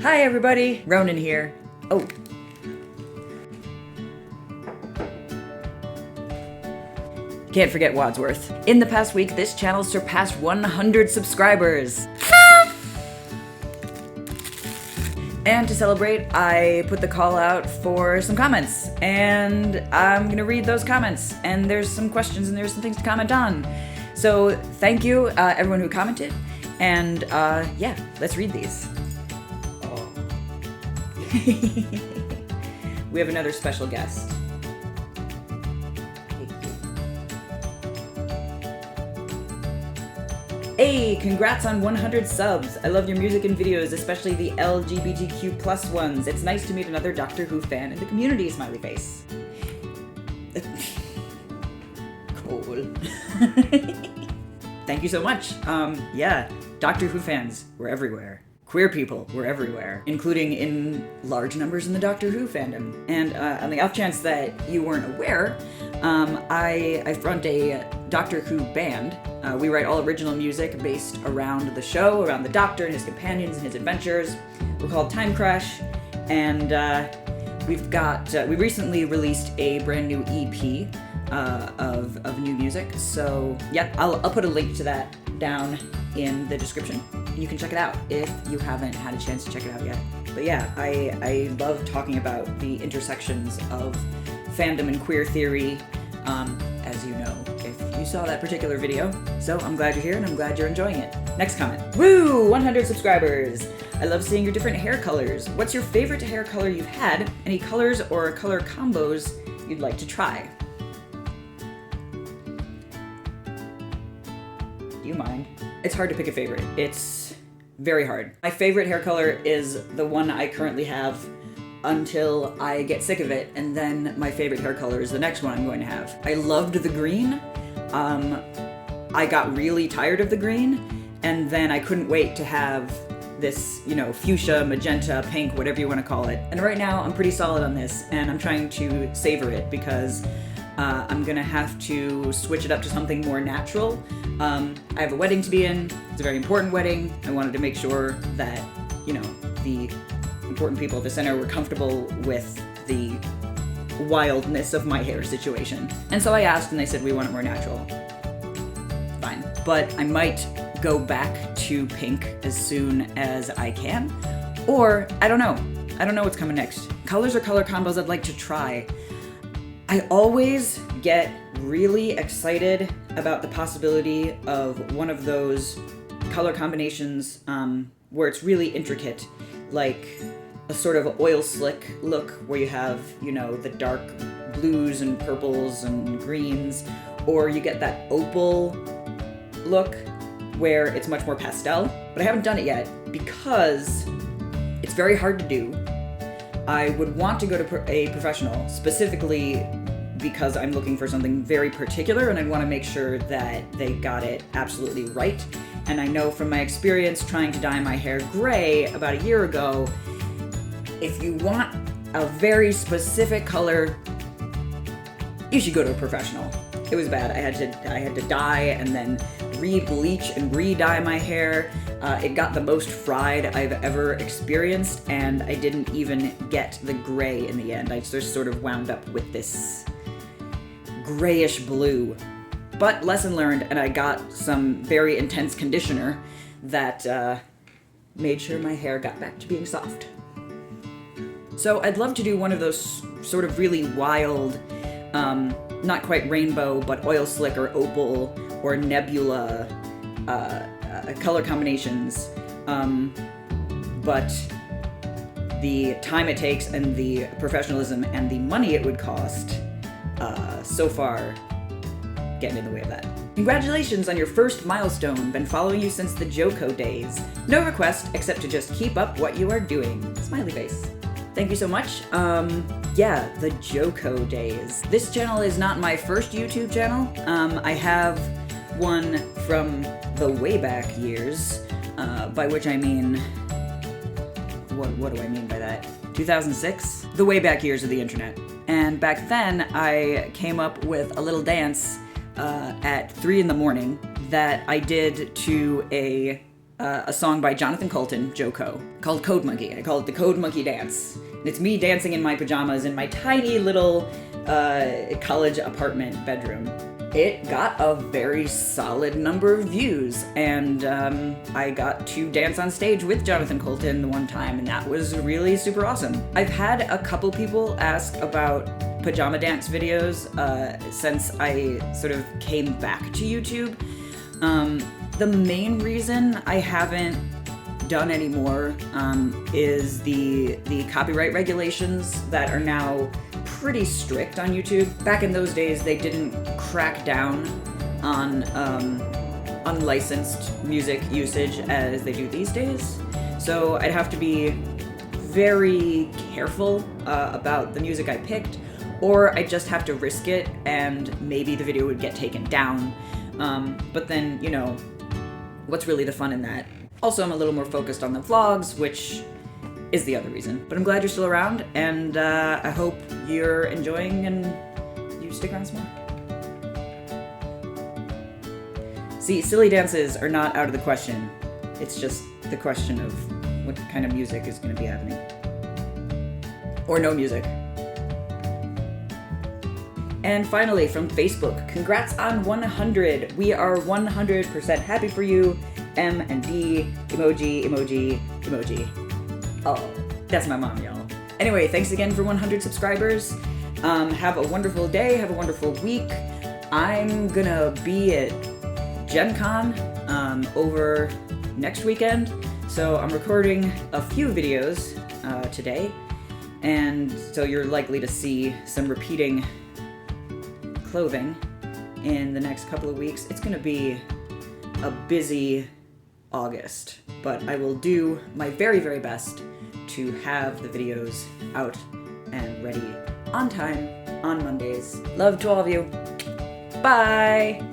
Hi everybody, Ronen here. Oh. Can't forget Wadsworth. In the past week, this channel surpassed 100 subscribers. And to celebrate, I put the call out for some comments, and I'm gonna read those comments, and there's some questions and there's some things to comment on. So thank you, everyone who commented, and yeah, let's read these. We have another special guest. Hey, congrats on 100 subs. I love your music and videos, especially the LGBTQ plus ones. It's nice to meet another Doctor Who fan in the community, smiley face. Cool. Thank you so much. Yeah, Doctor Who fans, we're everywhere. Queer people were everywhere, including in large numbers in the Doctor Who fandom. And on the off chance that you weren't aware, I front a Doctor Who band. We write all original music based around the show, around the Doctor and his companions and his adventures. We're called Time Crash, and we recently released a brand new EP of new music. So yeah, I'll put a link to that down in the description. You can check it out if you haven't had a chance to check it out yet. But yeah, I love talking about the intersections of fandom and queer theory, as you know, if you saw that particular video. So I'm glad you're here and I'm glad you're enjoying it. Next comment. Woo! 100 subscribers! I love seeing your different hair colors. What's your favorite hair color you've had? Any colors or color combos you'd like to try? Do you mind? It's hard to pick a favorite. It's very hard. My favorite hair color is the one I currently have until I get sick of it, and then my favorite hair color is the next one I'm going to have. I loved the green. I got really tired of the green, and then I couldn't wait to have this, you know, fuchsia, magenta, pink, whatever you want to call it. And right now I'm pretty solid on this, and I'm trying to savor it because I'm gonna have to switch it up to something more natural. I have a wedding to be in. It's a very important wedding. I wanted to make sure that, you know, the important people at the center were comfortable with the wildness of my hair situation. And so I asked, and they said we want it more natural. Fine. But I might go back to pink as soon as I can. Or, I don't know. I don't know what's coming next. Colors or color combos I'd like to try. I always get really excited about the possibility of one of those color combinations where it's really intricate, like a sort of oil slick look where you have, you know, the dark blues and purples and greens, or you get that opal look where it's much more pastel. But I haven't done it yet because it's very hard to do. I would want to go to a professional, specifically because I'm looking for something very particular and I want to make sure that they got it absolutely right. And I know from my experience trying to dye my hair gray about a year ago, if you want a very specific color, you should go to a professional. It was bad. I had to dye and then re-bleach and re-dye my hair. It got the most fried I've ever experienced, and I didn't even get the gray in the end. I just sort of wound up with this grayish blue. But lesson learned, and I got some very intense conditioner that made sure my hair got back to being soft. So I'd love to do one of those sort of really wild, not quite rainbow, but oil slick or opal or nebula color combinations. But the time it takes and the professionalism and the money it would cost, so far, getting in the way of that. Congratulations on your first milestone. Been following you since the Joko days. No request except to just keep up what you are doing. Smiley face. Thank you so much. Yeah, the Joko days. This channel is not my first YouTube channel. I have one from the way back years, by which I mean, what do I mean by that? 2006? The way back years of the internet. And back then, I came up with a little dance at 3 in the morning that I did to a a song by Jonathan Colton, Joko, called Code Monkey. I call it the Code Monkey Dance. And it's me dancing in my pajamas in my tiny little college apartment bedroom. It got a very solid number of views, and I got to dance on stage with Jonathan Colton the one time, and that was really super awesome. I've had a couple people ask about Pajama Dance videos since I sort of came back to YouTube. The main reason I haven't done any more is the copyright regulations that are now pretty strict on YouTube. Back in those days, they didn't crack down on unlicensed music usage as they do these days. So I'd have to be very careful about the music I picked, or I'd just have to risk it and maybe the video would get taken down. But then, you know, what's really the fun in that? Also, I'm a little more focused on the vlogs, which is the other reason. But I'm glad you're still around, and I hope you're enjoying and you stick around some more. See, silly dances are not out of the question. It's just the question of what kind of music is going to be happening. Or no music. And finally, from Facebook, congrats on 100. We are 100% happy for you. M and D, emoji, emoji, emoji. Oh, that's my mom, y'all. Anyway, thanks again for 100 subscribers. Have a wonderful day, have a wonderful week. I'm gonna be at Gen Con over next weekend, so I'm recording a few videos today, and so you're likely to see some repeating clothing in the next couple of weeks. It's gonna be a busy August, but I will do my very, very best to have the videos out and ready on time on Mondays. Love to all of you. Bye!